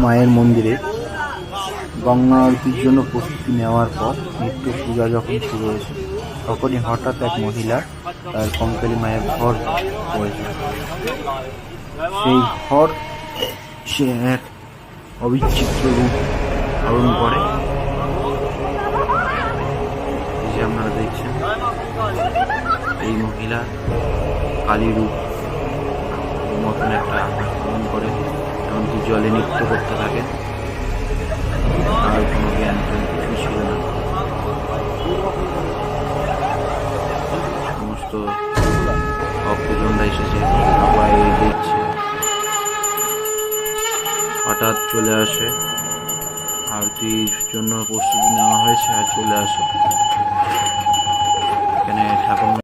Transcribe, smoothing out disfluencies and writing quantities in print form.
মায়ের মন্দিরে গঙ্গা আরতির জন্য প্রস্তুতি নেওয়ার পর নিত্য পূজা যখন শুরু হয়েছে, তখনই হঠাৎ এক মহিলা তার কঙ্কালী মায়ের ঘর পড়েছে। সেই ঘর সে এক অবিচিত্র রূপ ধারণ করে, যে আপনারা দেখছেন। এই মহিলা কালী রূপ মতন একটা ধারণ করে, এমনকি জলে নৃত্য করতে থাকে। তার কোনো জ্ঞান কিছুই ছিল না। সমস্ত ভক্তজনরা এসেছে, সবাই দেখছে। হঠাৎ চলে আসে, আরতির জন্য প্রস্তুতি নেওয়া হয়েছে আর চলে আসে এখানে ঠাকুর।